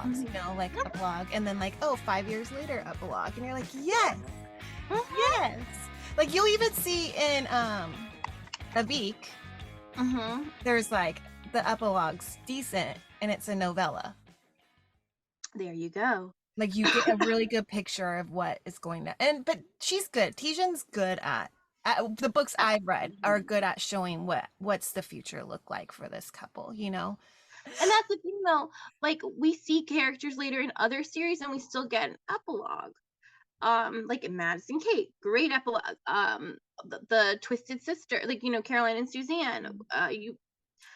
epilogues, you know, like epilogue, and then like, oh, 5 years later, epilogue, and you're like, yes, yes. Like you'll even see in Avik, there's like the epilogue's decent, and it's a novella. There you go. Like you get a really good picture of what is going to, but she's good. Tijan's good at the books I've read are good at showing what's the future look like for this couple, you know. And that's the thing though, like we see characters later in other series and we still get an epilogue. Like in Madison Kate, great epilogue. The Twisted Sister, like, you know, Caroline and Suzanne.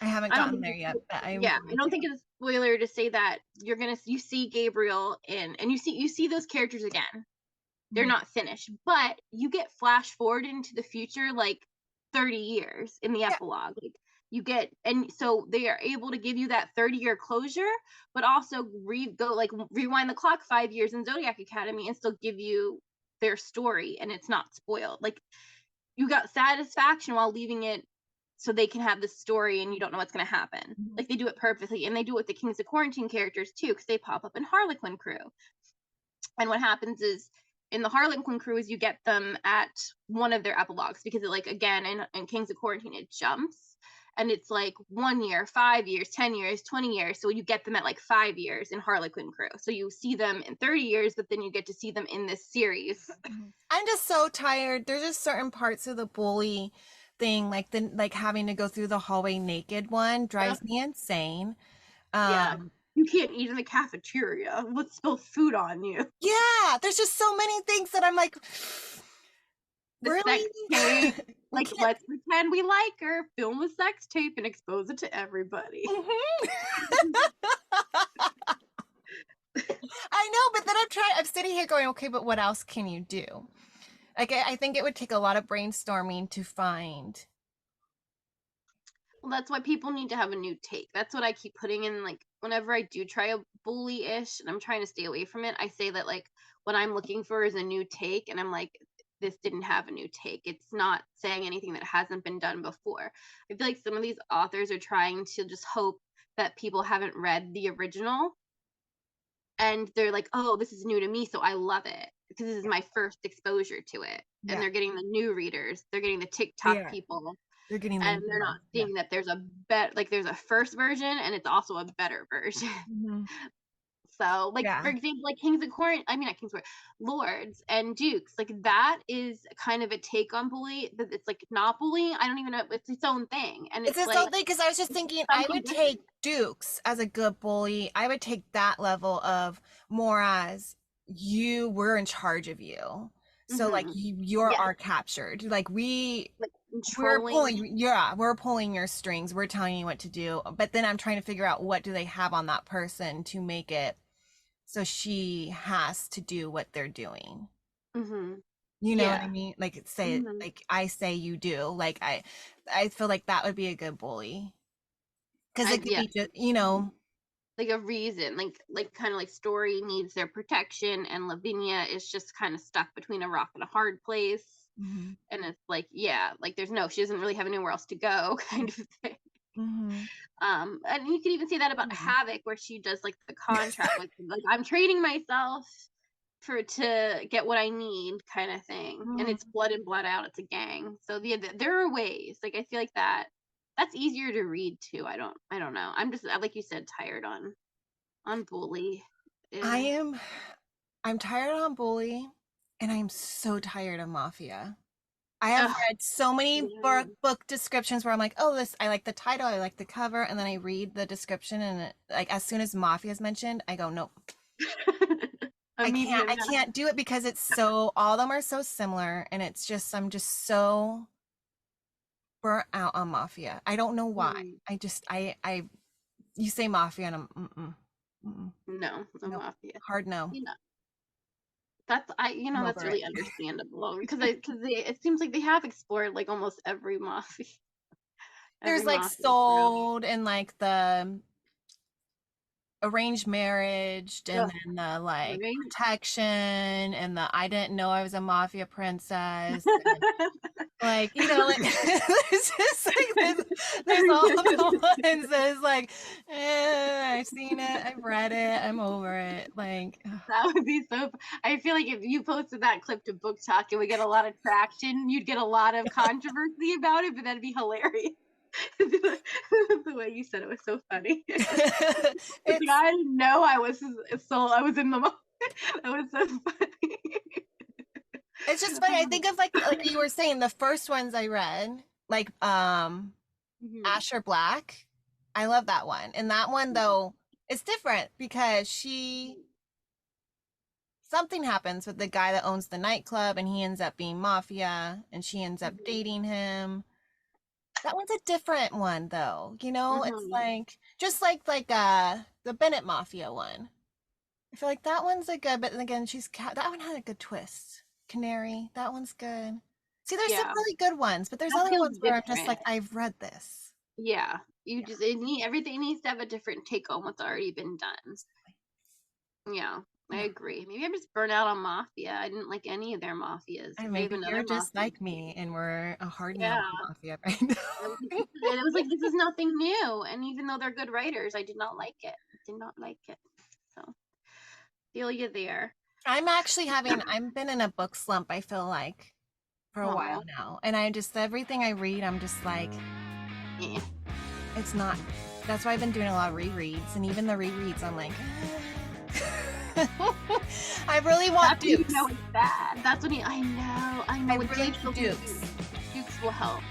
I haven't gotten there yet, but I don't think it's a spoiler to say that you see Gabriel and you see those characters again. They're not finished, but you get flash forward into the future like 30 years in the epilogue. Like you get, and so they are able to give you that 30-year closure, but also rewind the clock 5 years in Zodiac Academy and still give you their story, and it's not spoiled. Like you got satisfaction while leaving it so they can have the story and you don't know what's going to happen. Like they do it perfectly, and they do it with the Kings of Quarantine characters too, because they pop up in Harlequin Crew. And what happens is in the Harlequin Crew is you get them at one of their epilogues, because it, like, again, in Kings of Quarantine, it jumps. And it's like 1 year, 5 years, 10 years, 20 years. So you get them at like 5 years in Harlequin Crew. So you see them in 30 years, but then you get to see them in this series. I'm just so tired. There's just certain parts of the bully thing, like having to go through the hallway naked one drives me insane. You can't eat in the cafeteria. Let's spill food on you. Yeah, there's just so many things that I'm like, really? Like, let's pretend we like her, film a sex tape, and expose it to everybody. I know, but then I'm sitting here going, okay, but what else can you do? Like, I think it would take a lot of brainstorming to find. Well, that's why people need to have a new take. That's what I keep putting in, like, whenever I do try a bully-ish, and I'm trying to stay away from it, I say that, like, what I'm looking for is a new take, and I'm like, this didn't have a new take. It's not saying anything that hasn't been done before. I feel like some of these authors are trying to just hope that people haven't read the original, and they're like, oh, this is new to me, so I love it, because this is my first exposure to it. And they're getting the new readers. They're getting the TikTok people. They're getting and they're not seeing that there's there's a first version and it's also a better version. So, like, for example, like Kings of Quarantine, I mean, not Kings of Lords and Dukes, like that is kind of a take on bully, but it's like not bullying. I don't even know, it's its own thing. And it's its own thing, because I was just thinking I would take Dukes as a good bully. I would take that level of more as you were in charge of you. So like you're our captured. Like we're pulling your strings. We're telling you what to do. But then I'm trying to figure out what do they have on that person to make it so she has to do what they're doing. You know what I mean? Like say like I say you do. Like I feel like that would be a good bully. Because it could be just, you know, like a reason, like kind of like Story needs their protection and Lavinia is just kind of stuck between a rock and a hard place. And it's like, like she doesn't really have anywhere else to go, kind of thing. And you can even see that about Havoc, where she does like the contract, like I'm trading myself to get what I need, kind of thing. And it's blood in, blood out. It's a gang. So there are ways. Like I feel like that's easier to read too. I don't know. I'm just, like you said, tired on bully. I'm tired on bully, and I'm so tired of Mafia. I have read so many book descriptions where I'm like, oh, I like the title, I like the cover, and then I read the description, and like as soon as Mafia is mentioned, I go, nope. I can't do it, because it's so, all of them are so similar, and it's just, I'm just so burnt out on Mafia. I don't know why. You say Mafia and I'm no Mafia. Hard no. That's that's really understandable, because it seems like they have explored like almost every Mafia. There's like Sold and like the arranged marriage, and then the like protection, and the I didn't know I was a Mafia princess. And, like, you know, like there's all the ones that is like, I've seen it, I've read it, I'm over it. Like, That would be so. I feel like if you posted that clip to Book Talk, it would get a lot of traction. You'd get a lot of controversy about it, but that'd be hilarious. The way you said it was so funny. It's like, it's I didn't know I was in the moment. That was so funny. it's just funny. I think of like you were saying, the first ones I read, like Mhm. Asher Black. I love that one. And that one though, it's different because something happens with the guy that owns the nightclub and he ends up being mafia and she ends up Mhm. dating him. That one's a different one though. It's Mhm. like just like the Bennett Mafia one. I feel like that one's a good, but then again, that one had a good twist. Canary, that one's good. See, there's some Yeah, really good ones, but there's that other feels ones where I'm just different. like, I've read this. Yeah, you Yeah. just everything needs to have a different take on what's already been done. Yeah, I Yeah. agree. Maybe I'm just burnt out on Mafia. I didn't like any of their Mafias. And They have maybe another you're just Mafia. like me and we're a hard no Yeah, on Mafia right now. it was like this is nothing new. And even though they're good writers, I did not like it. Did not like it. So feel you there. I've been in a book slump, I feel like, for a Oh, while now. And everything I read, I'm just like, yeah. it's not, that's why I've been doing a lot of rereads. And even the rereads, I'm like, I really want That's when you Dukes. know it's bad. That's when I know I when really Dukes will need Dukes. Dukes will help.